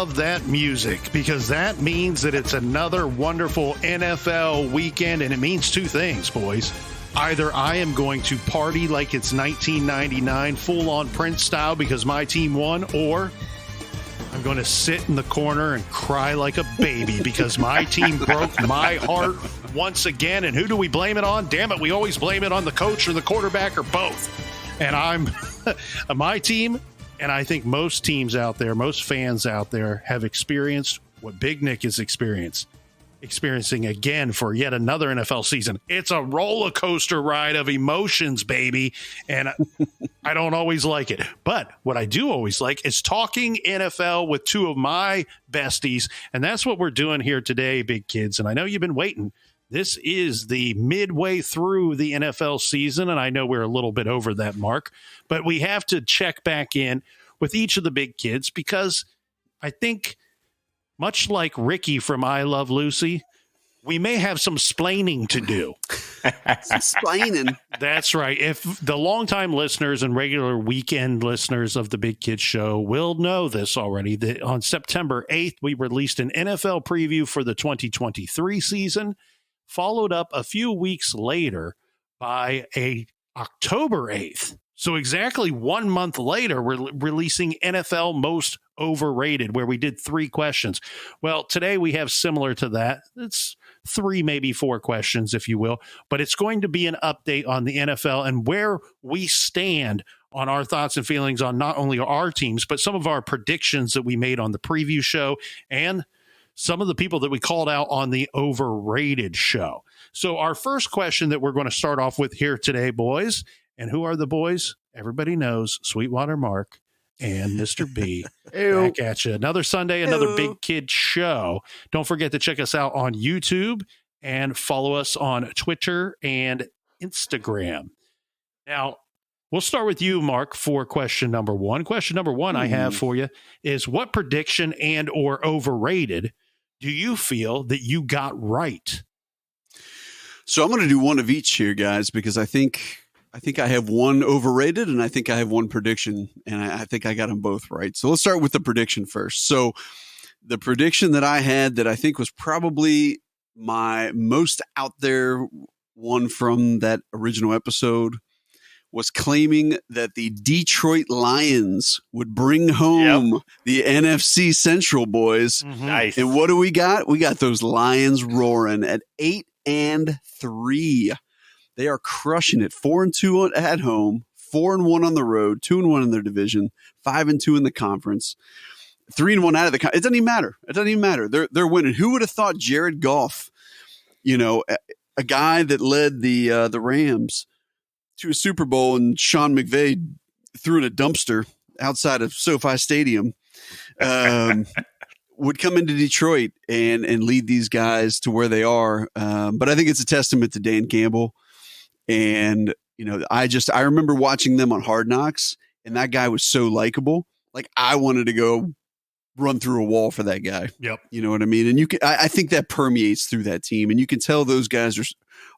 love that music because that means that it's another wonderful NFL weekend, and it means two things, boys. Either I am going to party like it's 1999, full-on Prince style because my team won, or I'm going to sit in the corner and cry like a baby because my team broke my heart once again. And who do we blame it on? Damn it, we always blame it on the coach or the quarterback or both. And I'm my team, and I think most teams out there, most fans out there have experienced what Big Nick is experiencing again for yet another NFL season. It's a roller coaster ride of emotions, baby. And I don't always like it. But what I do always like is talking NFL with two of my besties. And that's what we're doing here today, big kids. And I know you've been waiting. This is the midway through the NFL season, and I know we're a little bit over that mark, but we have to check back in with each of the big kids because I think, much like Ricky from I Love Lucy, we may have some splaining to do. Splaining. That's right. If the longtime listeners and regular weekend listeners of the Big Kids Show will know this already, that on September 8th, we released an NFL preview for the 2023 season, followed up a few weeks later by a October 8th. So exactly 1 month later, we're releasing NFL Most Overrated, where we did 3 questions. Well, today we have similar to that. It's 3, maybe 4 questions, if you will, but it's going to be an update on the NFL and where we stand on our thoughts and feelings on not only our teams, but some of our predictions that we made on the preview show and some of the people that we called out on the Overrated show. So our first question that we're going to start off with here today, boys, and who are the boys? Everybody knows Sweetwater Mark and Mr. B. Back at you. Another Sunday, another Big Kid Show. Don't forget to check us out on YouTube and follow us on Twitter and Instagram. Now, we'll start with you, Mark, for question number 1. Question number 1 I have for you is, what prediction and or overrated do you feel that you got right? So I'm going to do one of each here, guys, because I think I have one overrated and I think I have one prediction, and I think I got them both right. So let's start with the prediction first. So the prediction that I had that I think was probably my most out there one from that original episode was claiming that the Detroit Lions would bring home the NFC Central, boys. Mm-hmm. Nice. And what do we got? We got those Lions roaring at 8-3. They are crushing it. 4-2 at home, 4-1 on the road, 2-1 in their division, 5-2 in the conference, 3-1 out of the conference. It doesn't even matter. It doesn't even matter. They're winning. Who would have thought Jared Goff, a guy that led the Rams to a Super Bowl, and Sean McVay threw in a dumpster outside of SoFi Stadium, would come into Detroit and lead these guys to where they are. But I think it's a testament to Dan Campbell. And, I remember watching them on Hard Knocks, and that guy was so likable. Like, I wanted to go run through a wall for that guy. Yep. You know what I mean? And I think that permeates through that team, and you can tell those guys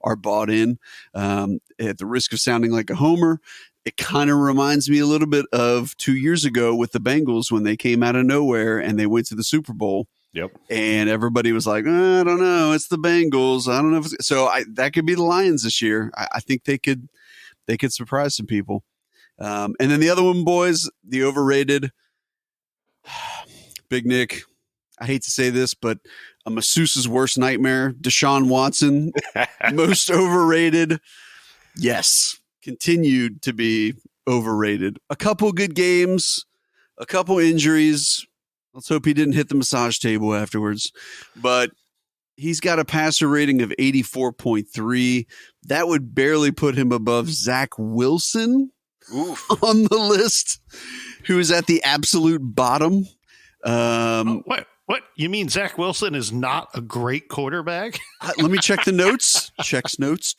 are bought in. At the risk of sounding like a homer, it kind of reminds me a little bit of 2 years ago with the Bengals when they came out of nowhere and they went to the Super Bowl. Yep. And everybody was like, I don't know, it's the Bengals. I don't know. That could be the Lions this year. I think they could surprise some people. And then the other one, boys, the overrated. Big Nick, I hate to say this, but a masseuse's worst nightmare, Deshaun Watson, most overrated. Yes, continued to be overrated. A couple good games, a couple injuries. Let's hope he didn't hit the massage table afterwards. But he's got a passer rating of 84.3. That would barely put him above Zach Wilson on the list, who is at the absolute bottom. What? You mean Zach Wilson is not a great quarterback? Let me check the notes. Checks notes.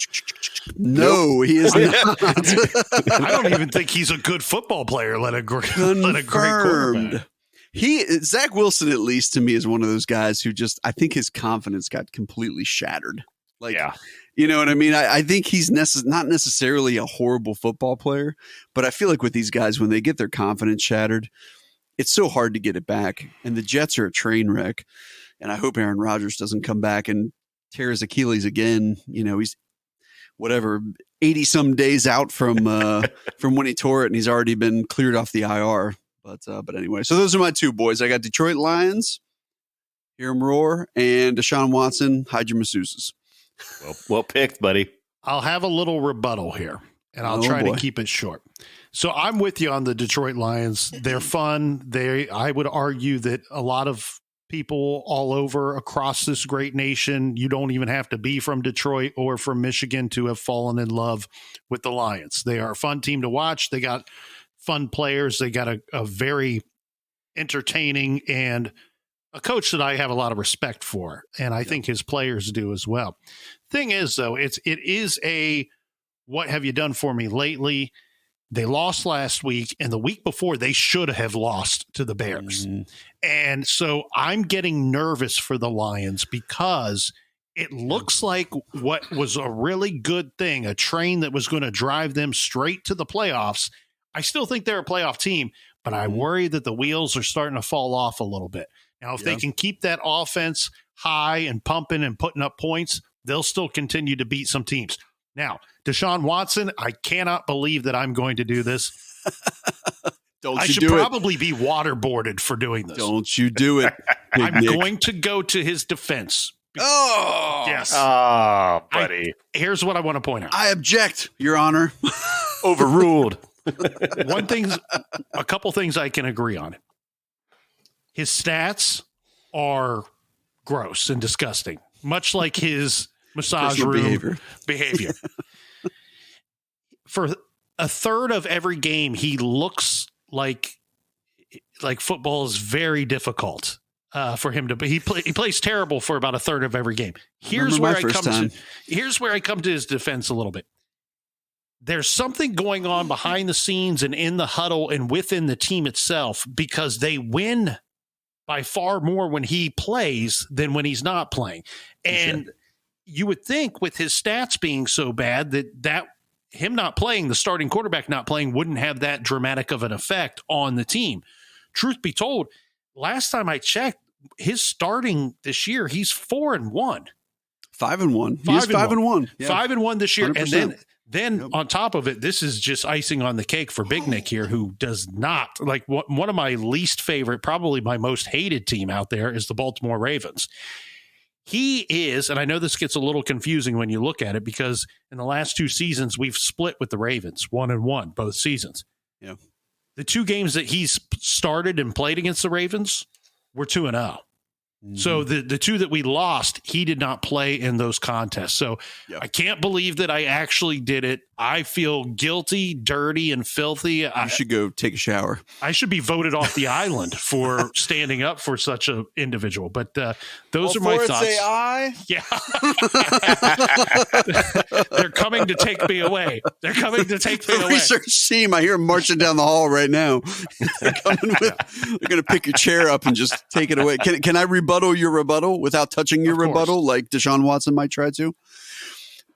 No, he is not. I don't even think he's a good football player. Let a great quarterback. Zach Wilson, at least to me, is one of those guys who I think his confidence got completely shattered. You know what I mean? I think he's not necessarily a horrible football player, but I feel like with these guys, when they get their confidence shattered, it's so hard to get it back. And the Jets are a train wreck. And I hope Aaron Rodgers doesn't come back and tear his Achilles again. He's 80 some days out from when he tore it, and he's already been cleared off the IR. But anyway, so those are my two boys. I got Detroit Lions, hear 'em roar, and Deshaun Watson, hide your masseuses. Well picked, buddy. I'll have a little rebuttal here, and I'll try to keep it short. So I'm with you on the Detroit Lions. They're fun. I would argue that a lot of people all over across this great nation, you don't even have to be from Detroit or from Michigan to have fallen in love with the Lions. They are a fun team to watch. They got fun players. They got a very entertaining and a coach that I have a lot of respect for, and I think his players do as well. Thing is, though, it is a what have you done for me lately? They lost last week, and the week before they should have lost to the Bears. Mm-hmm. And so I'm getting nervous for the Lions because it looks like what was a really good thing, a train that was going to drive them straight to the playoffs. I still think they're a playoff team, but I worry that the wheels are starting to fall off a little bit. Now, if they can keep that offense high and pumping and putting up points, they'll still continue to beat some teams. Now, Deshaun Watson, I cannot believe that I'm going to do this. I should probably be waterboarded for doing this. Don't you do it. I'm going to go to his defense. Oh, yes. Oh, buddy. Here's what I want to point out. I object, Your Honor. Overruled. A couple things I can agree on. His stats are gross and disgusting, much like his massage room behavior. For a third of every game, he looks like football is very difficult for him to. He plays terrible for about a third of every game. Here's where I come to his defense a little bit. There's something going on behind the scenes and in the huddle and within the team itself, because they win by far more when he plays than when he's not playing. And you would think with his stats being so bad that him not playing, the starting quarterback not playing, wouldn't have that dramatic of an effect on the team. Truth be told, last time I checked, his starting this year, he's 4-1. 5-1. He's 5-1. Yeah. 5-1 this year. 100%. And then on top of it, this is just icing on the cake for Big Nick here, who does not like one of my least favorite, probably my most hated team out there is the Baltimore Ravens. He is, and I know this gets a little confusing when you look at it, because in the last two seasons, we've split with the Ravens 1-1, both seasons. Yeah. The two games that he's started and played against the Ravens were 2-0. So the two that we lost, he did not play in those contests. So I can't believe that I actually did it. I feel guilty, dirty, and filthy. You should go take a shower. I should be voted off the island for standing up for such an individual. But those are my thoughts. Say I? Yeah. They're coming to take me away. They're coming to take me away. Research team, I hear them marching down the hall right now. They're going to pick your chair up and just take it away. Can I rebuttal your rebuttal without touching your rebuttal like Deshaun Watson might try to?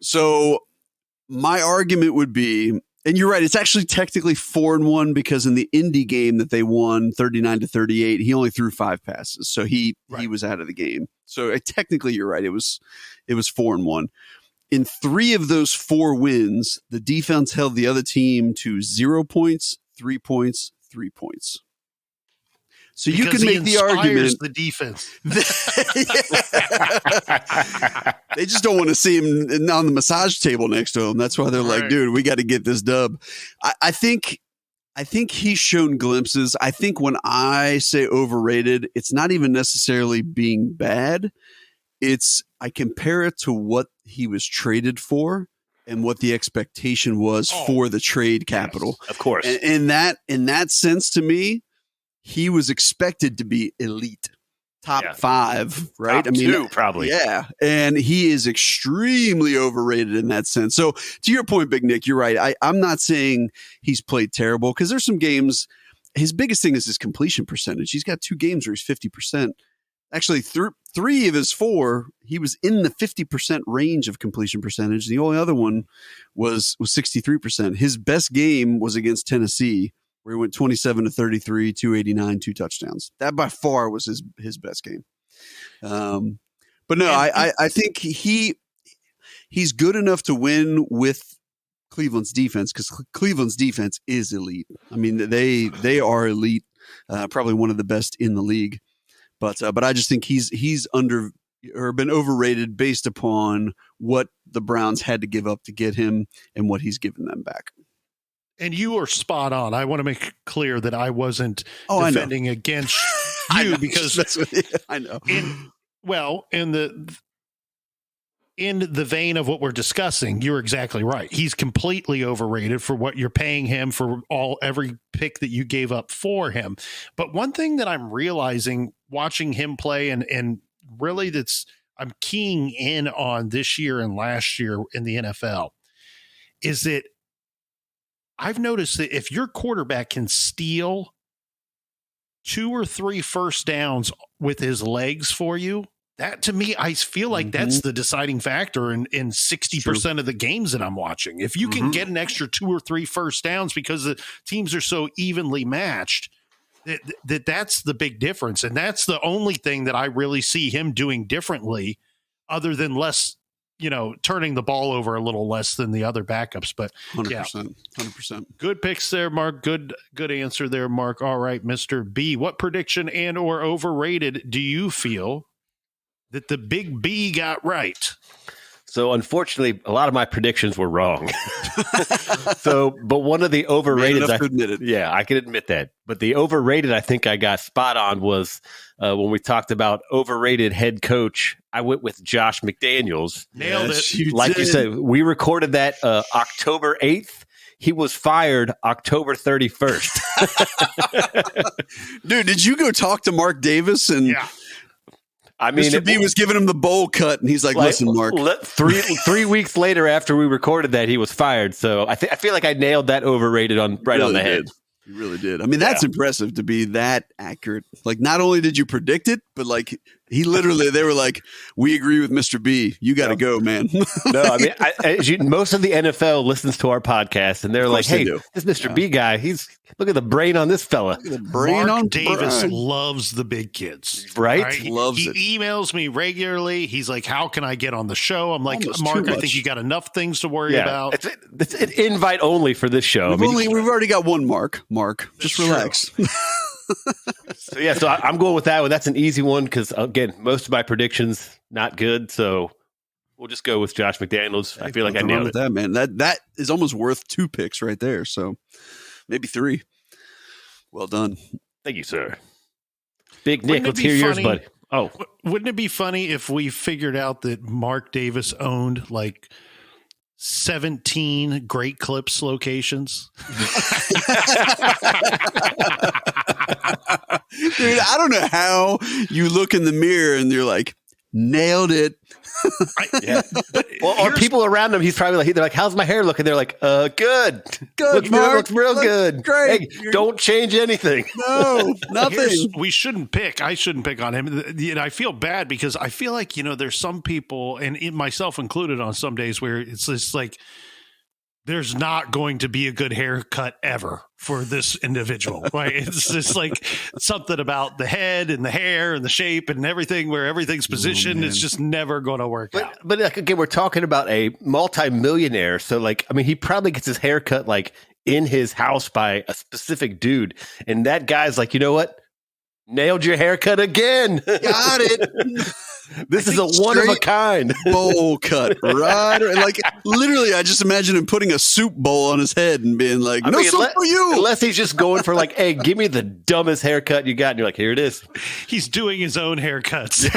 So my argument would be, and you're right, it's actually technically 4-1 because in the Indy game that they won 39-38, he only threw 5 passes. So he was out of the game. So technically you're right. It was 4-1. In 3 of those 4 wins, the defense held the other team to 0 points, 3 points, 3 points. So because you can make the argument the defense. They just don't want to see him on the massage table next to him. That's why they're like, dude, we got to get this dub. I think he's shown glimpses. I think when I say overrated, it's not even necessarily being bad. I compare it to what he was traded for and what the expectation was for the trade capital. Yes, of course. And in that sense, to me, he was expected to be elite, top 5, right? Top 2, probably. Yeah. And he is extremely overrated in that sense. So to your point, Big Nick, you're right. I'm not saying he's played terrible, because there's some games. His biggest thing is his completion percentage. He's got 2 games where he's 50%. Actually, 3 of his 4, he was in the 50% range of completion percentage. The only other one was 63%. His best game was against Tennessee, where he went 27 to 33, 289, 2 touchdowns. That by far was his best game. But no, I think he's good enough to win with Cleveland's defense, because Cleveland's defense is elite. I mean, they are elite, probably one of the best in the league. But I just think he's been overrated based upon what the Browns had to give up to get him and what he's given them back. And you are spot on. I want to make clear that I wasn't defending against you because I know. In the vein of what we're discussing, you're exactly right. He's completely overrated for what you're paying him for every pick that you gave up for him. But one thing that I'm realizing watching him play and really I'm keying in on this year and last year in the NFL is that I've noticed that if your quarterback can steal 2 or 3 first downs with his legs for you, that to me, I feel like that's the deciding factor in 60% of the games that I'm watching. If you can get an extra 2 or 3 first downs because the teams are so evenly matched, that's the big difference. And that's the only thing that I really see him doing differently other than less, turning the ball over a little less than the other backups. But 100%. Good picks there, Mark. Good answer there, Mark. All right, Mr. B, what prediction and or overrated do you feel that the big B got right? So unfortunately, a lot of my predictions were wrong. But one of the overrated, I can admit that. But the overrated, I think I got spot on was when we talked about overrated head coach. I went with Josh McDaniels. Nailed it. You said, we recorded that October 8th. He was fired October 31st. Dude, did you go talk to Mark Davis? And yeah. I mean, Mr. B was giving him the bowl cut, and he's like, listen, Mark. 3 weeks later after we recorded that, he was fired. So I feel like I nailed that overrated on the head. You really did. I mean, that's impressive to be that accurate. Like, not only did you predict it, but like they were like, we agree with Mr. B. You got to go, man. No, I mean, most of the NFL listens to our podcast, and they're like, hey, this Mr. B guy, look at the brain on this fella. Mark Davis loves the big kids. Right? Loves it. He emails me regularly. He's like, how can I get on the show? I'm like, Mark, I think you got enough things to worry about. It's an invite only for this show. We've already got one Mark. Just relax. So I'm going with that one. That's an easy one because, again, most of my predictions not good. So we'll just go with Josh McDaniels. I feel like I nailed it. That, man. That is almost worth 2 picks right there. So maybe 3. Well done. Thank you, sir. Big Nick, let's hear yours, buddy. Oh, wouldn't it be funny if we figured out that Mark Davis owned like 17 Great Clips locations? Dude, I don't know how you look in the mirror and you're like, nailed it. Or people around him, he's probably like, they're like, how's my hair looking? They're like, good, looks real good. Great. Hey, don't change anything. No, nothing. We shouldn't pick. I shouldn't pick on him. I feel bad because I feel like, there's some people, and myself included, on some days where it's just like, there's not going to be a good haircut ever for this individual, right? It's just like something about the head and the hair and the shape and everything, where everything's positioned. It's just never going to work out. But like, again, we're talking about a multi-millionaire. So like, I mean, he probably gets his haircut like in his house by a specific dude. And that guy's like, you know what? Nailed your haircut again. Got it. This is a one of a kind bowl cut, right? Like literally, I just imagine him putting a soup bowl on his head and being like, "No soup for you." Unless he's just going for like, "Hey, give me the dumbest haircut you got," and you're like, "Here it is." He's doing his own haircuts.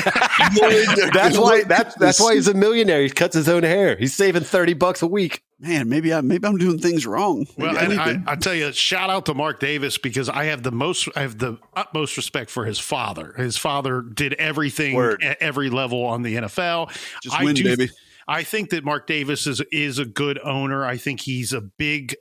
That's why he's a millionaire. He cuts his own hair. He's saving $30 a week. Man, maybe I'm doing things wrong. Well, and I tell you, shout out to Mark Davis, because I have the utmost respect for his father. His father did everything at every level on the NFL. Just win, baby. I think that Mark Davis is a good owner. I think he's a big.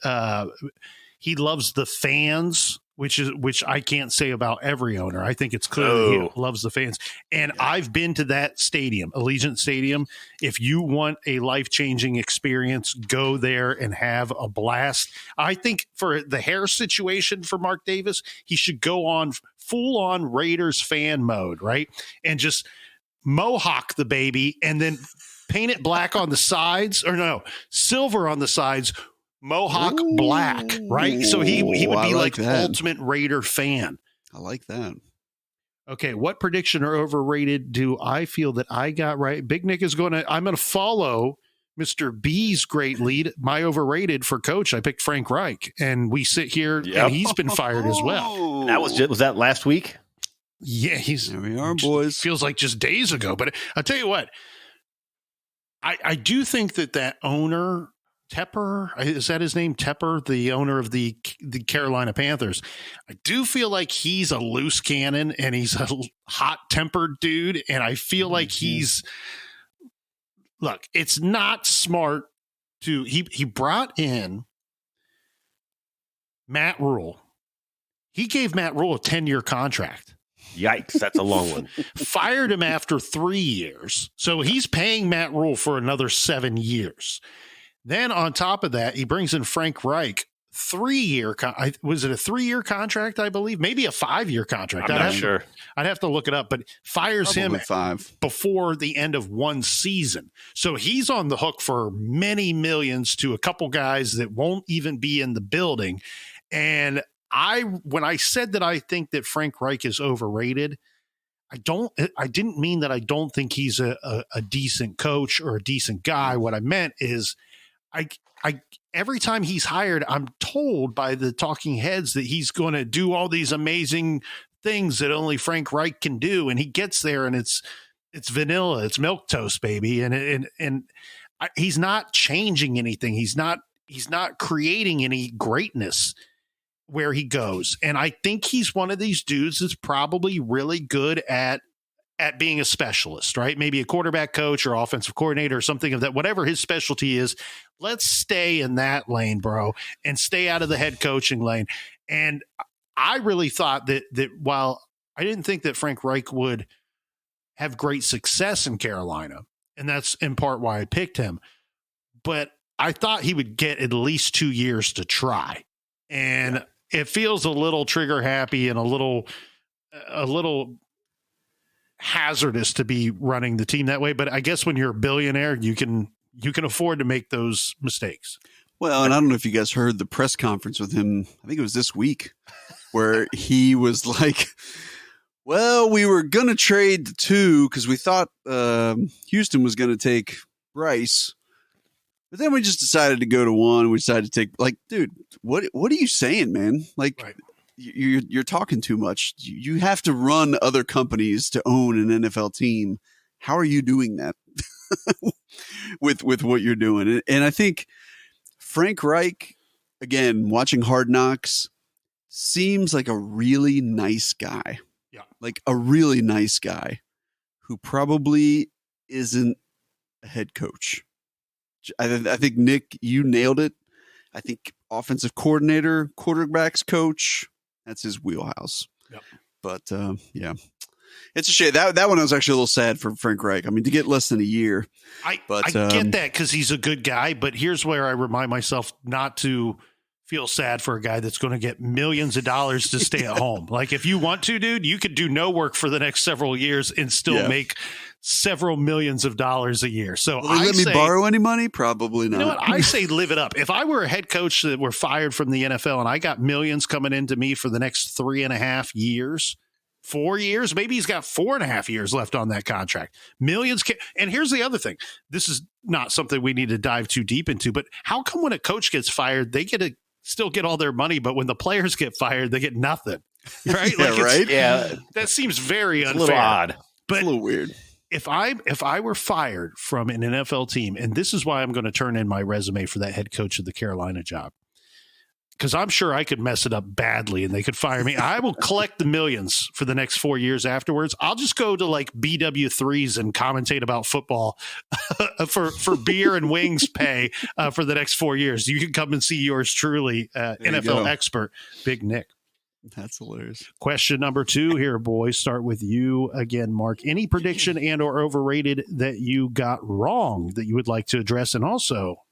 He loves the fans, which I can't say about every owner. I think it's clear he loves the fans. And I've been to that stadium, Allegiant Stadium. If you want a life-changing experience, go there and have a blast. I think for the hair situation for Mark Davis, he should go on full-on Raiders fan mode, right? And just mohawk the baby and then paint it black on the sides, or no, silver on the sides, mohawk black, right? So he would be like the ultimate Raider fan. I like that. Okay, what prediction or overrated do I feel that I got right? Big Nick is I'm going to follow Mr. B's great lead. My overrated for coach, I picked Frank Reich, and we sit here and he's been fired as well. That was that last week? Yeah, there we are, boys. Feels like just days ago, but I'll tell you what, I do think that owner, Tepper, is that his name? Tepper, the owner of the Carolina Panthers. I do feel like he's a loose cannon and he's a hot-tempered dude. And I feel like look, it's not smart he brought in Matt Rule. He gave Matt Rule a 10-year contract. Yikes, that's a long one. Fired him after 3 years. So he's paying Matt Rule for another 7 years. Then on top of that, he brings in Frank Reich, 3-year. Was it a 3-year contract, I believe? Maybe a 5-year contract. I'm not sure. I'd have to look it up, but fires Probably him 5 before the end of one season. So he's on the hook for many millions to a couple guys that won't even be in the building. And when I said that I think that Frank Reich is overrated, I didn't mean that I don't think he's a decent coach or a decent guy. What I meant is I every time he's hired, I'm told by the talking heads that he's going to do all these amazing things that only Frank Reich can do. And he gets there and it's vanilla, it's milquetoast, baby. And he's not changing anything. He's not creating any greatness where he goes. And I think he's one of these dudes that's probably really good at being a specialist, right? Maybe a quarterback coach or offensive coordinator or something of that, whatever his specialty is. Let's stay in that lane, bro, and stay out of the head coaching lane. And I really thought that while I didn't think that Frank Reich would have great success in Carolina, and that's in part why I picked him, but I thought he would get at least 2 years to try. And it feels a little trigger happy and a little hazardous to be running the team that way. But I guess when you're a billionaire, you can afford to make those mistakes. Well, and I don't know if you guys heard the press conference with him. I think it was this week where he was like, well, we were going to trade the 2 because we thought Houston was going to take Bryce. But then we just decided to go to 1. We decided to take, like, dude, what are you saying, man? Like, right. You're talking too much. You have to run other companies to own an NFL team. How are you doing that with what you're doing? And I think Frank Reich, again, watching Hard Knocks, seems like a really nice guy. Yeah. Like a really nice guy who probably isn't a head coach. I think, Nick, you nailed it. I think offensive coordinator, quarterbacks coach, that's his wheelhouse. Yep. But, it's a shame. That one was actually a little sad for Frank Reich. I mean, to get less than a year. I get that because he's a good guy, but here's where I remind myself not to feel sad for a guy that's going to get millions of dollars to stay at home. Like, if you want to, dude, you could do no work for the next several years and still make several millions of dollars a year. So will they let me borrow any money? Probably not. You know what? I say live it up. If I were a head coach that were fired from the NFL and I got millions coming into me for the next 3.5 years, 4 years, maybe he's got 4.5 years left on that contract. Millions. And here's the other thing. This is not something we need to dive too deep into, but how come when a coach gets fired, they get to still get all their money, but when the players get fired, they get nothing? Right? Right? Yeah. That seems very unfair. A little odd. But it's a little weird. If I were fired from an NFL team, and this is why I'm going to turn in my resume for that head coach of the Carolina job, because I'm sure I could mess it up badly and they could fire me. I will collect the millions for the next 4 years afterwards. I'll just go to like BW3s and commentate about football for beer and wings pay for the next 4 years. You can come and see yours truly, NFL expert, Big Nick. That's hilarious. Question number 2 here, boys. Start with you again, Mark. Any prediction and or overrated that you got wrong that you would like to address? And also,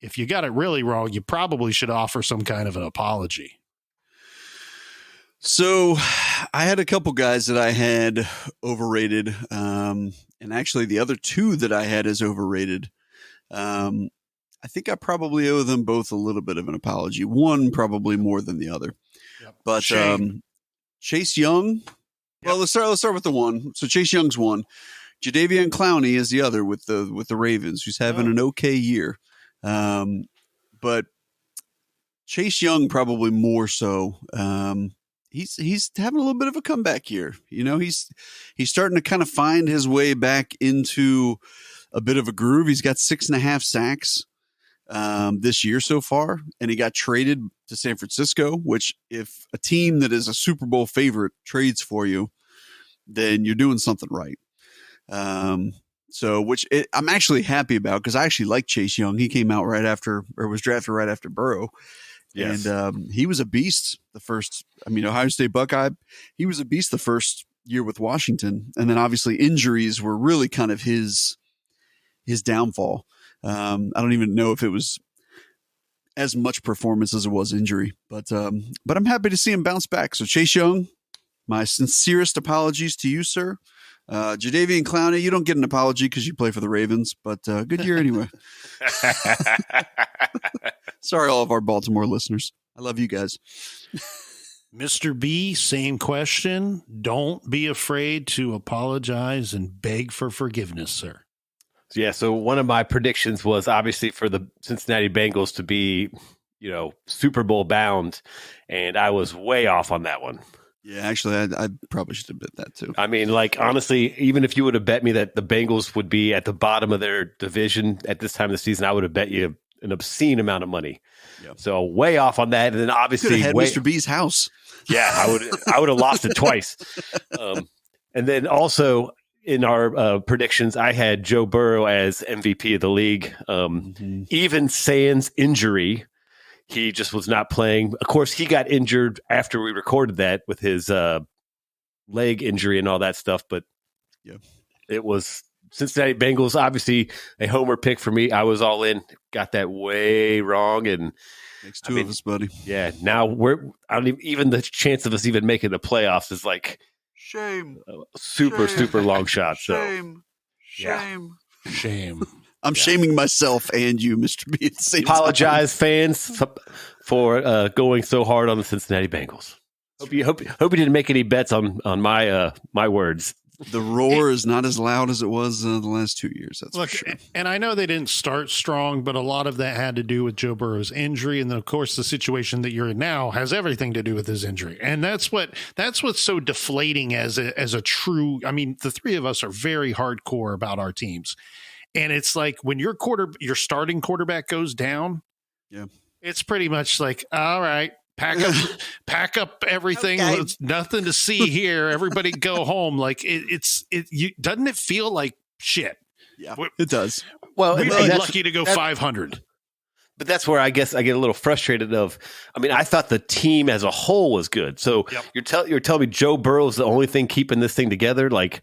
if you got it really wrong, you probably should offer some kind of an apology. So I had a couple guys that I had overrated. And actually the other 2 that I had as overrated. I think I probably owe them both a little bit of an apology. One probably more than the other. Yep. But Chase Young, well, let's start with the one. So Chase Young's one. Jadeveon Clowney is the other with the Ravens, who's having an okay year. But Chase Young probably more so. He's having a little bit of a comeback year. You know, he's starting to kind of find his way back into a bit of a groove. He's got 6.5 sacks this year so far, and he got traded to San Francisco, which if a team that is a Super Bowl favorite trades for you, then you're doing something right. I'm actually happy about, because I actually like Chase Young. He came out was drafted right after Burrow. Yes. And he was a beast Ohio State Buckeye. He was a beast the first year with Washington. And then obviously injuries were really kind of his downfall. I don't even know if it was as much performance as it was injury, but I'm happy to see him bounce back. So Chase Young, my sincerest apologies to you, sir. Jadeveon Clowney, you don't get an apology because you play for the Ravens, but good year anyway. Sorry, all of our Baltimore listeners. I love you guys. Mr. B, same question. Don't be afraid to apologize and beg for forgiveness, sir. Yeah, so one of my predictions was obviously for the Cincinnati Bengals to be, Super Bowl bound, and I was way off on that one. Yeah, actually, I probably should have bet that too. I mean, honestly, even if you would have bet me that the Bengals would be at the bottom of their division at this time of the season, I would have bet you an obscene amount of money. Yep. So way off on that, and then obviously had Mr. B's house. Yeah, I would have lost it twice. And then also in our predictions, I had Joe Burrow as MVP of the league. Even sans injury, he just was not playing. Of course, he got injured after we recorded that with his leg injury and all that stuff. But it was Cincinnati Bengals, obviously a homer pick for me. I was all in, got that way wrong. And makes two of us, buddy. Yeah. Now even the chance of us even making the playoffs is like shame, super long shot. Shame. I'm Yeah. shaming myself and you, Mr. B. At the same Apologize, fans, for going so hard on the Cincinnati Bengals. Hope you didn't make any bets on my words. The roar is not as loud as it was the last 2 years. That's for sure. And I know they didn't start strong, but a lot of that had to do with Joe Burrow's injury, and then of course the situation that you're in now has everything to do with his injury, and that's what's so deflating as a true. I mean, the three of us are very hardcore about our teams. And it's like when your starting quarterback goes down, it's pretty much like, all right, pack up everything. Okay. It's nothing to see here. Everybody go home. Like doesn't it feel like shit? Yeah, it does. Well, we'd be lucky to go 500. But that's where I guess I get a little frustrated I thought the team as a whole was good. So you're telling me Joe Burrow's the only thing keeping this thing together? Like,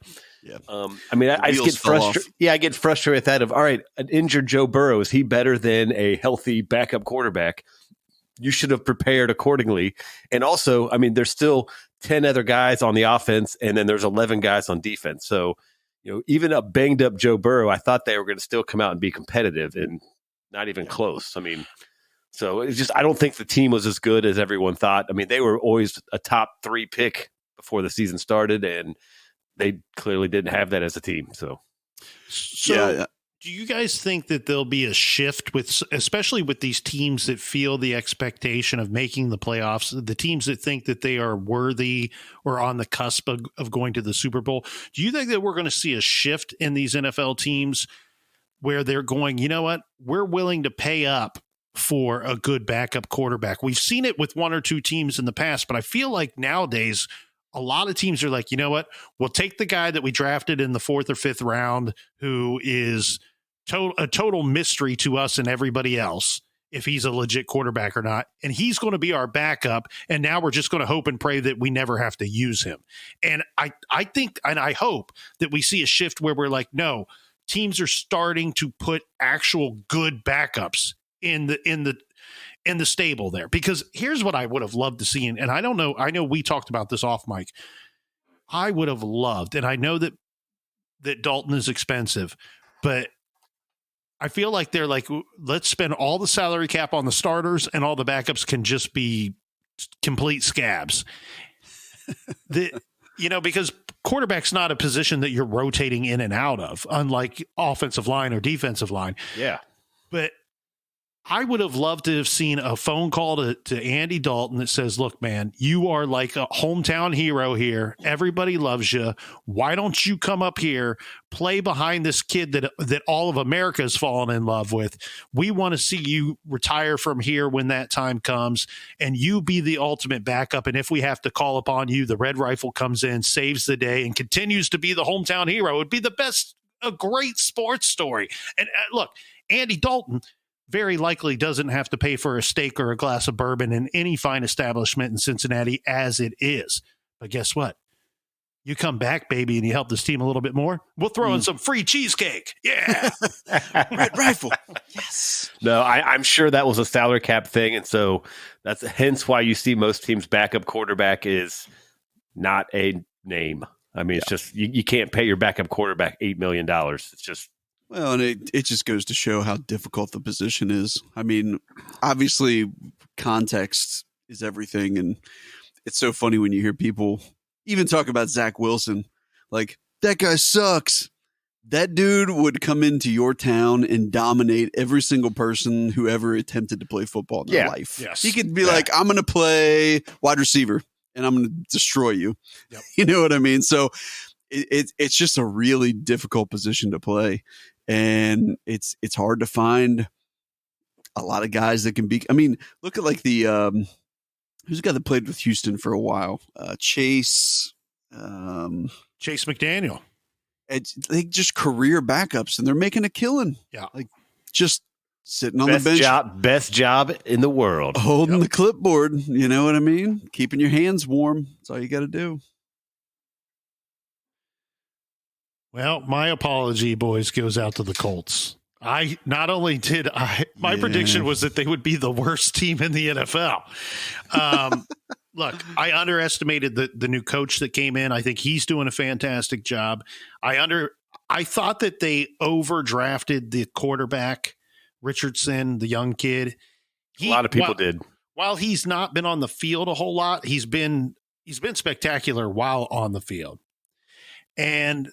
I just get frustrated. Yeah, I get frustrated with that all right, an injured Joe Burrow, is he better than a healthy backup quarterback? You should have prepared accordingly. And also, there's still 10 other guys on the offense, and then there's 11 guys on defense. So, even a banged up Joe Burrow, I thought they were going to still come out and be competitive, and not even close. So it's just, I don't think the team was as good as everyone thought. They were always a top 3 pick before the season started, and they clearly didn't have that as a team. So yeah. Do you guys think that there'll be a shift especially with these teams that feel the expectation of making the playoffs, the teams that think that they are worthy or on the cusp of going to the Super Bowl? Do you think that we're going to see a shift in these NFL teams where they're going, you know what, we're willing to pay up for a good backup quarterback? We've seen it with one or two teams in the past, but I feel like nowadays a lot of teams are like, you know what, we'll take the guy that we drafted in the 4th or 5th round who is a total mystery to us and everybody else, if he's a legit quarterback or not. And he's going to be our backup. And now we're just going to hope and pray that we never have to use him. And I think, and I hope that we see a shift where we're like, no, teams are starting to put actual good backups in the stable there. Because here's what I would have loved to see. And I don't know, I know we talked about this off mic. I would have loved, and I know that Dalton is expensive, but I feel like they're like, let's spend all the salary cap on the starters and all the backups can just be complete scabs. Because quarterback's not a position that you're rotating in and out of, unlike offensive line or defensive line. Yeah. But I would have loved to have seen a phone call to Andy Dalton that says, look, man, you are like a hometown hero here. Everybody loves you. Why don't you come up here, play behind this kid that all of America has fallen in love with? We want to see you retire from here when that time comes, and you be the ultimate backup. And if we have to call upon you, the Red Rifle comes in, saves the day, and continues to be the hometown hero. It would be a great sports story. And look, Andy Dalton very likely doesn't have to pay for a steak or a glass of bourbon in any fine establishment in Cincinnati as it is. But guess what? You come back, baby, and you help this team a little bit more. We'll throw in some free cheesecake. Yeah. Red Rifle. Yes. No, I'm sure that was a salary cap thing. And so that's hence why you see most teams' backup quarterback is not a name. I mean, it's just you can't pay your backup quarterback $8 million. It's just. Well, and it just goes to show how difficult the position is. I mean, obviously, context is everything. And it's so funny when you hear people even talk about Zach Wilson. Like, that guy sucks. That dude would come into your town and dominate every single person who ever attempted to play football in their life. Yes. He could be like, I'm going to play wide receiver and I'm going to destroy you. Yep. You know what I mean? So it's just a really difficult position to play. And it's hard to find a lot of guys that can be. I mean, look at like the who's the guy that played with Houston for a while? Chase McDaniel. They just career backups, and they're making a killing. Yeah, like just sitting on the bench. Best job in the world, holding the clipboard. You know what I mean? Keeping your hands warm. That's all you got to do. Well, my apology, boys, goes out to the Colts. My prediction was that they would be the worst team in the NFL. Look, I underestimated the new coach that came in. I think he's doing a fantastic job. I thought that they overdrafted the quarterback, Richardson, the young kid. A lot of people did. While he's not been on the field a whole lot, he's been spectacular while on the field. And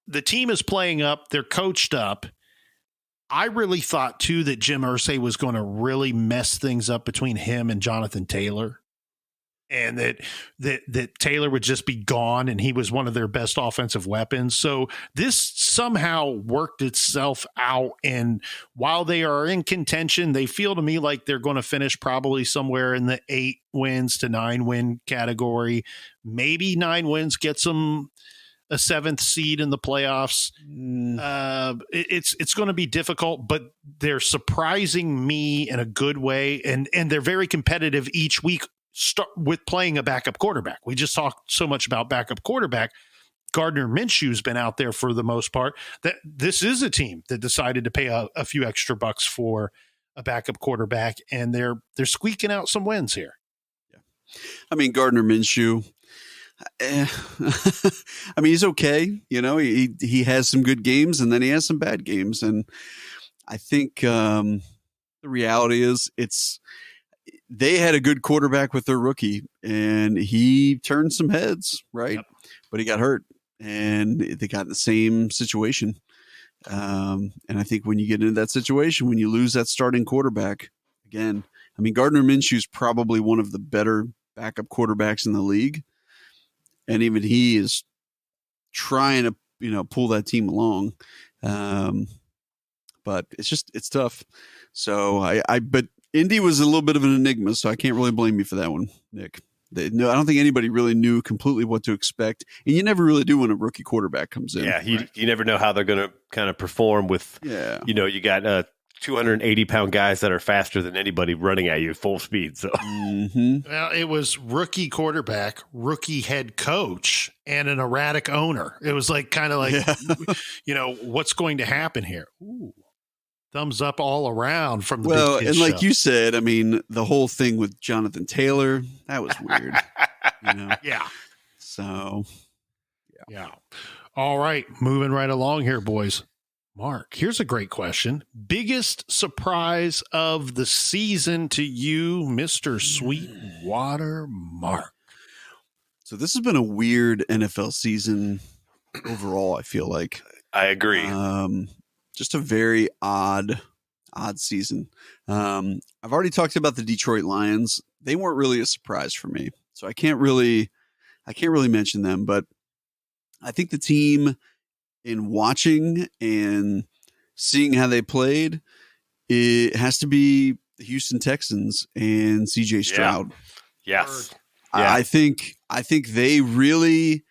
the team is playing up. They're coached up. I really thought, too, that Jim Irsay was going to really mess things up between him and Jonathan Taylor, and that Taylor would just be gone, and he was one of their best offensive weapons. So this somehow worked itself out, and while they are in contention, they feel to me like they're going to finish probably somewhere in the 8 wins to 9 win category. Maybe 9 wins gets them a 7th seed in the playoffs. It's going to be difficult, but they're surprising me in a good way. And they're very competitive each week with playing a backup quarterback. We just talked so much about backup quarterback. Gardner Minshew's been out there for the most part. That this is a team that decided to pay a few extra bucks for a backup quarterback, and they're squeaking out some wins here. Yeah. I mean, Gardner Minshew, I mean, he's okay. You know, he has some good games and then he has some bad games. And I think the reality is they had a good quarterback with their rookie and he turned some heads, right? Yep. But he got hurt and they got in the same situation. And I think when you get into that situation, when you lose that starting quarterback again, I mean, Gardner Minshew is probably one of the better backup quarterbacks in the league. And even he is trying to, pull that team along. But it's tough. So but Indy was a little bit of an enigma, so I can't really blame you for that one, Nick. No, I don't think anybody really knew completely what to expect. And you never really do when a rookie quarterback comes in. Yeah. You never know how they're going to kind of perform with, you got 280-pound guys that are faster than anybody running at you full speed. So, Well, it was rookie quarterback, rookie head coach, and an erratic owner. It was like kind of like, what's going to happen here? Ooh, thumbs up all around from the Big Kids and like show. you said, I mean, the whole thing with Jonathan Taylor, that was weird. Yeah. So, yeah. All right, moving right along here, boys. Mark, here's a great question. Biggest surprise of the season to you, Mr. Sweetwater Mark? So this has been a weird NFL season overall, I feel like. I agree. Just a very odd season. I've already talked about the Detroit Lions. They weren't really a surprise for me. So I can't really mention them, but I think the team, in watching and seeing how they played, it has to be the Houston Texans and CJ Stroud. Yeah. Yes. Yeah. I think they really,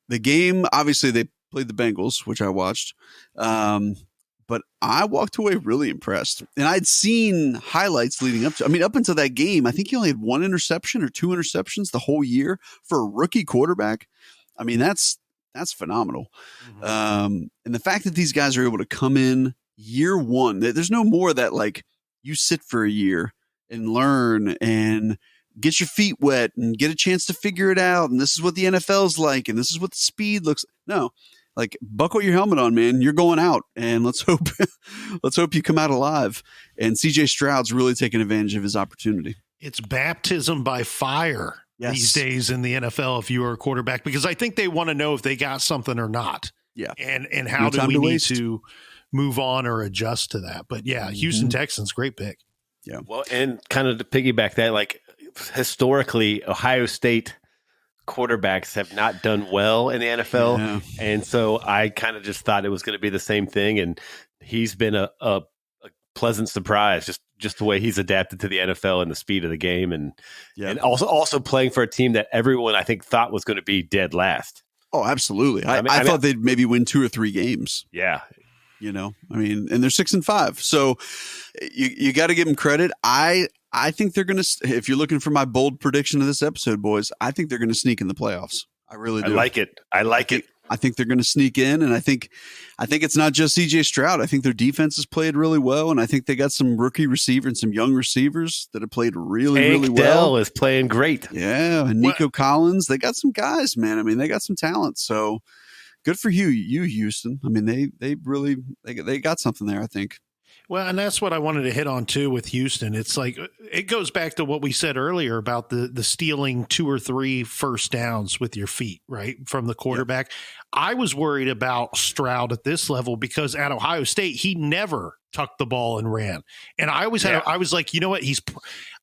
the game, obviously they played the Bengals, which I watched. But I walked away really impressed. And I'd seen highlights leading up to, up until that game, I think he only had 1 interception or 2 interceptions the whole year for a rookie quarterback. I mean, that's phenomenal. And the fact that these guys are able to come in year one, there's no more that like you sit for a year and learn and get your feet wet and get a chance to figure it out. And this is what the NFL's like. And this is what the speed looks. No, like buckle your helmet on, man. You're going out, and let's hope you come out alive. And CJ Stroud's really taking advantage of his opportunity. It's baptism by fire. Yes. These days in the NFL, if you are a quarterback, because I think they want to know if they got something or not. Yeah. And how do we need to move on or adjust to that? But yeah, Houston Texans, great pick. Yeah. Well, and kind of to piggyback that, like historically, Ohio State quarterbacks have not done well in the NFL. Yeah. And so I kind of just thought it was going to be the same thing. And he's been a pleasant surprise, just the way he's adapted to the NFL and the speed of the game, and also playing for a team that everyone I think thought was going to be dead last. Oh, absolutely. I thought they'd maybe win 2 or 3 games. Yeah. And they're 6-5. So you got to give them credit. I think they're going to, if you're looking for my bold prediction of this episode, boys, I think they're going to sneak in the playoffs. I really do. I like it. I think they're going to sneak in, and I think it's not just CJ Stroud. I think their defense has played really well, and I think they got some rookie receiver and some young receivers that have played really well. Dell is playing great. Yeah, and Nico Collins. They got some guys, man. They got some talent. So good for you, Houston. They got something there, I think. Well, and that's what I wanted to hit on too with Houston. It's like it goes back to what we said earlier about the stealing 2 or 3 first downs with your feet, right, from the quarterback. Yep. I was worried about Stroud at this level because at Ohio State, he never tucked the ball and ran. And I always had, I was like, you know what?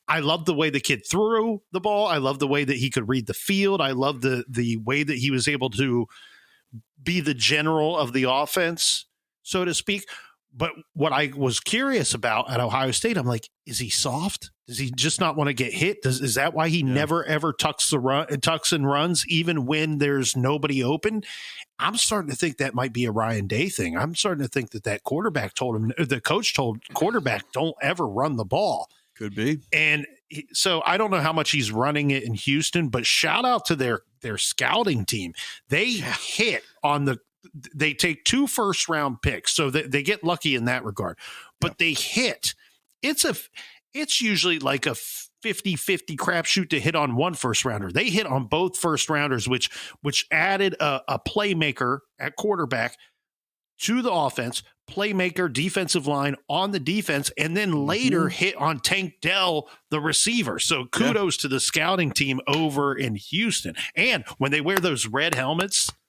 I love the way the kid threw the ball. I love the way that he could read the field. I love the way that he was able to be the general of the offense, so to speak. But what I was curious about at Ohio State, I'm like, is he soft? Does he just not want to get hit? Is that why he never ever tucks and runs, even when there's nobody open? I'm starting to think that might be a Ryan Day thing. I'm starting to think that quarterback told him, the coach told quarterback, don't ever run the ball. Could be. And so I don't know how much he's running it in Houston, but shout out to their scouting team. They hit on they take 2 first-round picks, so they get lucky in that regard. But they hit. It's usually like a 50-50 crapshoot to hit on 1 first-rounder. They hit on both first-rounders, which added a playmaker at quarterback to the offense, playmaker, defensive line on the defense, and then later hit on Tank Dell, the receiver. So kudos to the scouting team over in Houston. And when they wear those red helmets –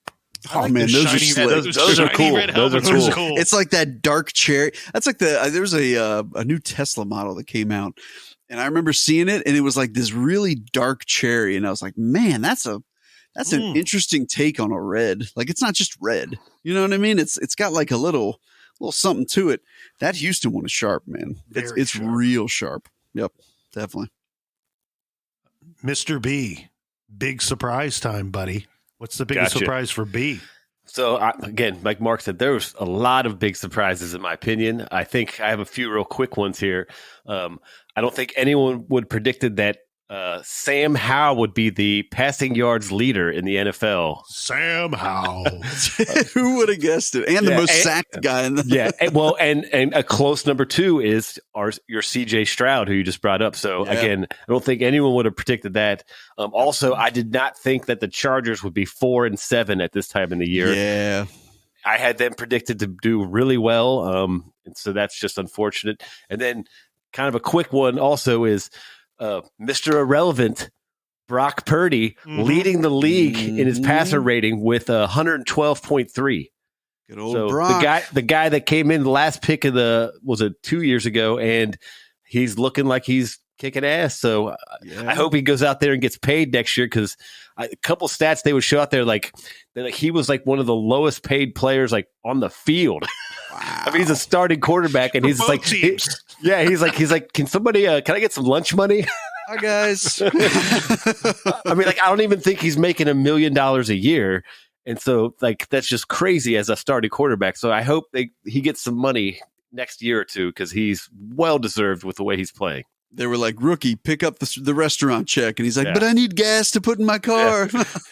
oh man, those are slick. Those are cool. Those are cool. It's like that dark cherry. That's like there's a new Tesla model that came out, and I remember seeing it, and it was like this really dark cherry, and I was like, man, that's an interesting take on a red. Like it's not just red. You know what I mean? It's got like a little something to it. That Houston one is sharp, man. It's sharp. Real sharp. Yep, definitely. Mr. B, big surprise time, buddy. What's the biggest surprise for B? So, again, like Mark said, there was a lot of big surprises, in my opinion. I think I have a few real quick ones here. I don't think anyone would have predicted that Sam Howell would be the passing yards leader in the NFL. Sam Howell. Who would have guessed it? And the most sacked guy in the and a close number 2 is your CJ Stroud, who you just brought up. So again, I don't think anyone would have predicted that. Also, I did not think that the Chargers would be 4-7 at this time in the year. Yeah. I had them predicted to do really well. And so that's just unfortunate. And then kind of a quick one also is Mr. Irrelevant, Brock Purdy, leading the league in his passer rating with 112.3. Good old Brock. The guy that came in the last pick of 2 years ago, and he's looking like he's kicking ass. So I hope he goes out there and gets paid next year, because a couple stats they would show out there, like he was like one of the lowest paid players like on the field. Wow. I mean, he's a starting quarterback, and he's like, he's like, can I get some lunch money? Hi guys. I mean, like, I don't even think he's making $1 million a year. And so, like, that's just crazy as a starting quarterback. So I hope he gets some money next year or two, because he's well deserved with the way he's playing. They were like, rookie, pick up the restaurant check. And he's like, but I need gas to put in my car.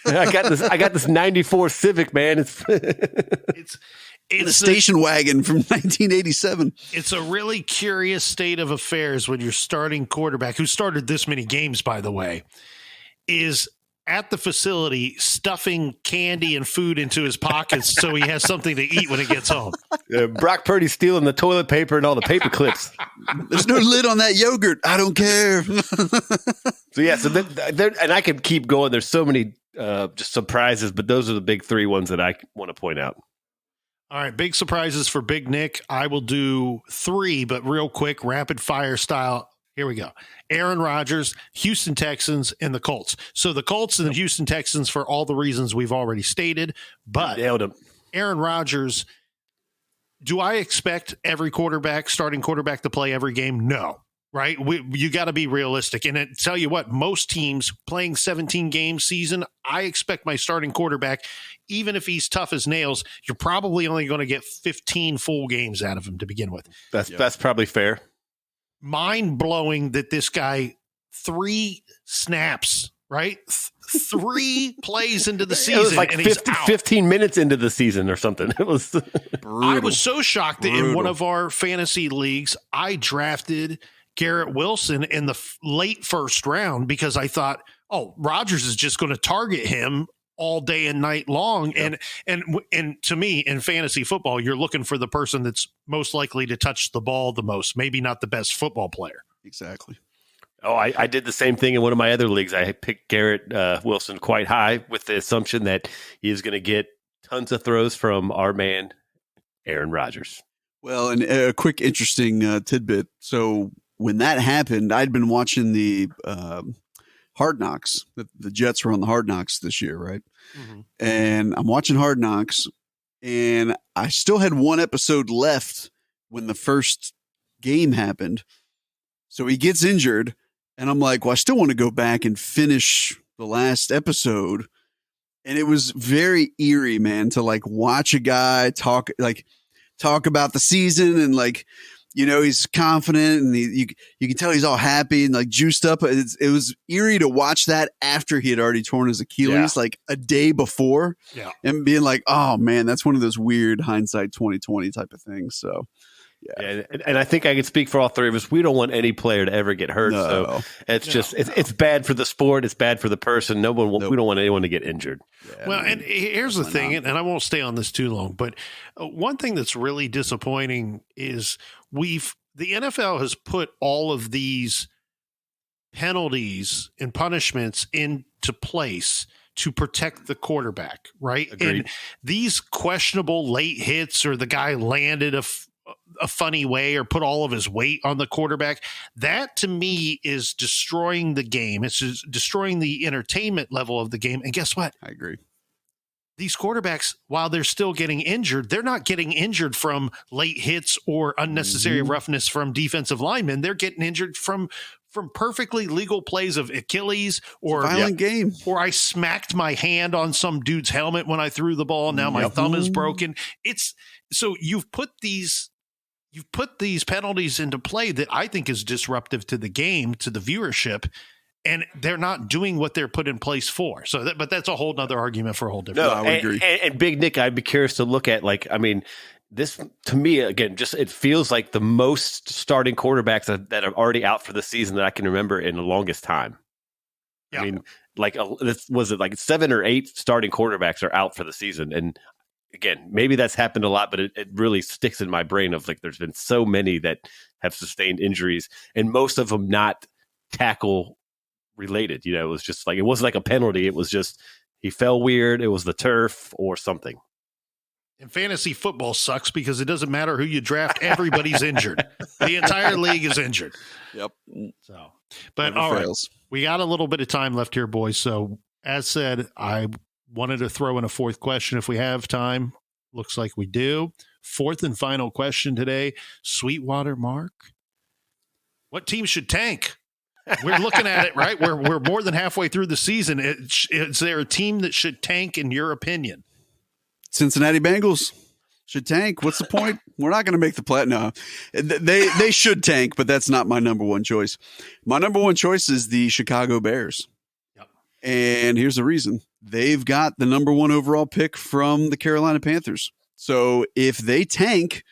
Yeah. I got this 94 Civic, man. It's a station wagon from 1987. It's a really curious state of affairs when your starting quarterback, who started this many games, by the way, is at the facility stuffing candy and food into his pockets so he has something to eat when he gets home. Brock Purdy stealing the toilet paper and all the paper clips. There's no lid on that yogurt. I don't care. And I can keep going. There's so many just surprises, but those are the big 3 ones that I want to point out. All right, big surprises for Big Nick. I will do 3, but real quick, rapid fire style. Here we go. Aaron Rodgers, Houston Texans, and the Colts. So the Colts and the Houston Texans for all the reasons we've already stated. But Aaron Rodgers, do I expect every starting quarterback to play every game? No. Right? You got to be realistic. And tell you what, most teams playing 17-game season, I expect my starting quarterback, even if he's tough as nails, you're probably only going to get 15 full games out of him to begin with. That's probably fair. Mind-blowing that this guy 3 snaps, right? 3 plays into the season. It was like 15 minutes into the season or something. It was brutal. I was so shocked that in one of our fantasy leagues, I drafted Garrett Wilson in the late first round because I thought, Rodgers is just going to target him all day and night long. Yep. And to me, in fantasy football, you're looking for the person that's most likely to touch the ball the most, maybe not the best football player. Exactly. Oh, I did the same thing in one of my other leagues. I picked Garrett Wilson quite high with the assumption that he is going to get tons of throws from our man, Aaron Rodgers. Well, and a quick interesting tidbit. So when that happened, I'd been watching the Hard Knocks. The Jets were on the Hard Knocks this year, right? Mm-hmm. And I'm watching Hard Knocks, and I still had one episode left when the first game happened. So he gets injured, and I'm like, well, I still want to go back and finish the last episode. And it was very eerie, man, to like watch a guy talk about the season and like, you know, he's confident and you can tell he's all happy and like juiced up. It was eerie to watch that after he had already torn his Achilles like a day before and being like, oh man, that's one of those weird hindsight 2020 type of things. So yeah. And I think I can speak for all 3 of us. We don't want any player to ever get hurt. No. So it's bad for the sport. It's bad for the person. We don't want anyone to get injured. Yeah, well, and here's the thing, and I won't stay on this too long, but one thing that's really disappointing is the NFL has put all of these penalties and punishments into place to protect the quarterback, right? Agreed. And these questionable late hits or the guy landed a funny way or put all of his weight on the quarterback, that to me is destroying the game. It's just destroying the entertainment level of the game. And guess what? I agree. These quarterbacks, while they're still getting injured, they're not getting injured from late hits or unnecessary roughness from defensive linemen. They're getting injured from from perfectly legal plays of Achilles or violent game, or I smacked my hand on some dude's helmet when I threw the ball. Now my thumb is broken. It's so you've put these penalties into play that I think is disruptive to the game, to the viewership, and they're not doing what they're put in place for. So, but that's a whole nother argument for a whole different. No, I would agree. And Big Nick, I'd be curious to look at, this, to me, again, just it feels like the most starting quarterbacks that are already out for the season that I can remember in the longest time. Yeah. I mean, was it like 7 or 8 starting quarterbacks are out for the season? And again, maybe that's happened a lot, but it really sticks in my brain of there's been so many that have sustained injuries, and most of them not tackle related. It was just it wasn't like a penalty. It was just he fell weird. It was the turf or something. And fantasy football sucks because it doesn't matter who you draft. Everybody's injured. The entire league is injured. Yep. So, but never all fails. right, we got a little bit of time left here, boys. So as said, I wanted to throw in a fourth question if we have time. Looks like we do. Fourth and final question today. Sweetwater Mark. What team should tank? We're looking at it, right? We're more than halfway through the season. Is there a team that should tank in your opinion? Cincinnati Bengals should tank. What's the point? We're not going to make the play. No, they should tank, but that's not my number one choice. My number one choice is the Chicago Bears. Yep. And here's the reason. They've got the number 1 overall pick from the Carolina Panthers. So if they tank,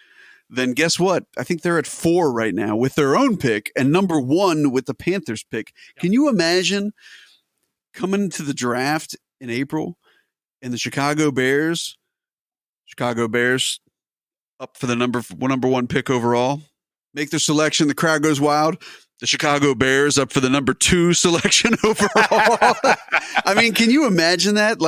then guess what? I think they're at 4 right now with their own pick and number 1 with the Panthers pick. Yep. Can you imagine coming to the draft in April and the Chicago Bears up for the number 1 pick overall, make their selection. The crowd goes wild. The Chicago Bears up for the number 2 selection overall. I mean, can you imagine that?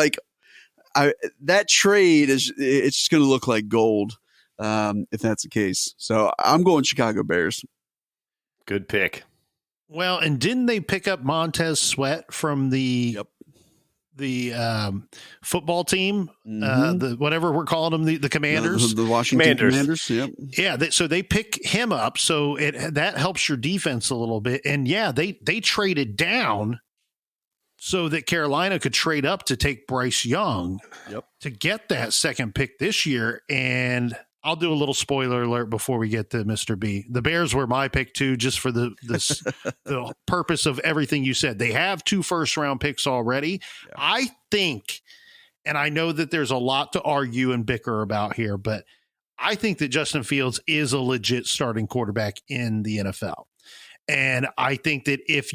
That trade it's just going to look like gold if that's the case. So I'm going Chicago Bears. Good pick. Well, and didn't they pick up Montez Sweat from the football team, the whatever we're calling them, the Commanders, the Washington Commanders. Yep. Yeah. So they pick him up. So that helps your defense a little bit. And they traded down so that Carolina could trade up to take Bryce Young to get that second pick this year. And I'll do a little spoiler alert before we get to Mr. B. The Bears were my pick too, just for the purpose of everything you said. They have 2 first-round picks already. Yeah. I think, and I know that there's a lot to argue and bicker about here, but I think that Justin Fields is a legit starting quarterback in the NFL. And I think that if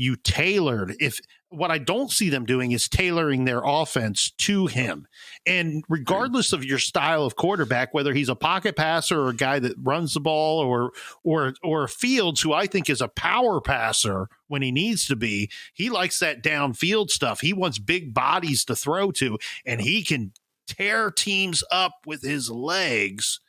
what I don't see them doing is tailoring their offense to him. And regardless of your style of quarterback, whether he's a pocket passer or a guy that runs the ball or Fields, who I think is a power passer when he needs to be, he likes that downfield stuff. He wants big bodies to throw to, and he can tear teams up with his legs.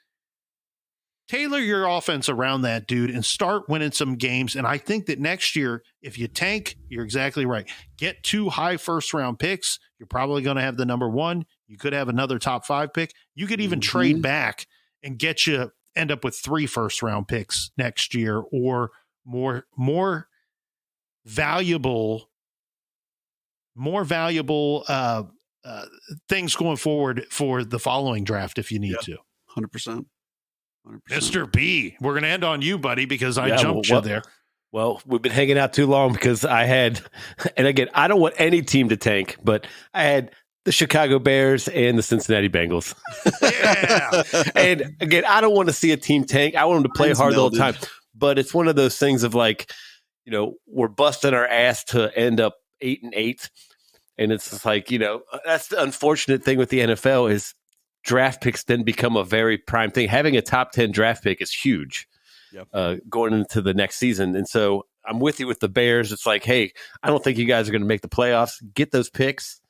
Tailor your offense around that dude and start winning some games. And I think that next year, if you tank, you're exactly right. Get 2 high first-round picks. You're probably going to have the number 1. You could have another top 5 pick. You could even trade back and end up with 3 first-round picks next year, or more valuable things going forward for the following draft if you need to. 100%. 100%. Mr. B, we're going to end on you, buddy, because I jumped you there. Well, we've been hanging out too long because I had, and again, I don't want any team to tank, but I had the Chicago Bears and the Cincinnati Bengals. Yeah. And again, I don't want to see a team tank. I want them to play hard the whole time. But it's one of those things of we're busting our ass to end up 8-8. And it's just that's the unfortunate thing with the NFL is draft picks then become a very prime thing. Having a top 10 draft pick is huge going into the next season. And so I'm with you with the Bears. It's hey, I don't think you guys are going to make the playoffs. Get those picks.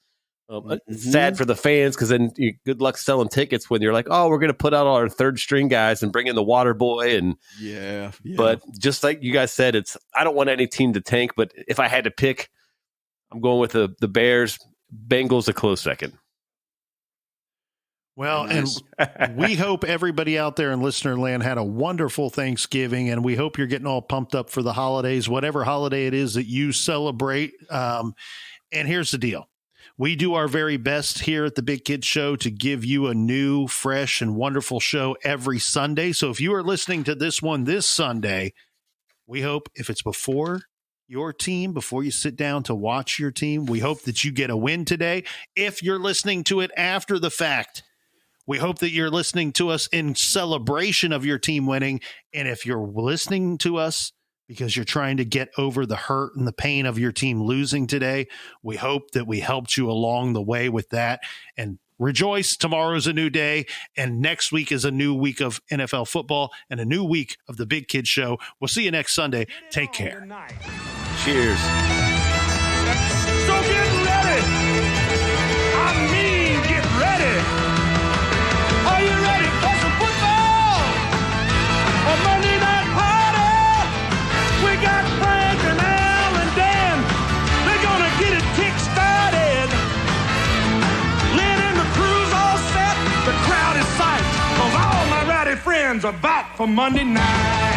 It's sad for the fans because then good luck selling tickets when you're we're going to put out all our third string guys and bring in the water boy. And But just like you guys said, I don't want any team to tank, but if I had to pick, I'm going with the Bears. Bengals a close second. Well, nice. And we hope everybody out there in listener land had a wonderful Thanksgiving, and we hope you're getting all pumped up for the holidays, whatever holiday it is that you celebrate. And here's the deal. We do our very best here at the Big Kid Show to give you a new, fresh, and wonderful show every Sunday. So if you are listening to this one this Sunday, we hope if it's before your team, before you sit down to watch your team, we hope that you get a win today. If you're listening to it after the fact, we hope that you're listening to us in celebration of your team winning. And if you're listening to us because you're trying to get over the hurt and the pain of your team losing today, we hope that we helped you along the way with that. And rejoice, tomorrow's a new day, and next week is a new week of NFL football and a new week of the Big Kid Show. We'll see you next Sunday. Take care. Cheers. So get ready. I mean, get ready. Are you ready for some football? A Monday night party. We got Frank and Al and Dan. They're gonna get it kick-started. Lynn and the crew's all set. The crowd is psyched, 'cause all my rowdy friends are back for Monday night.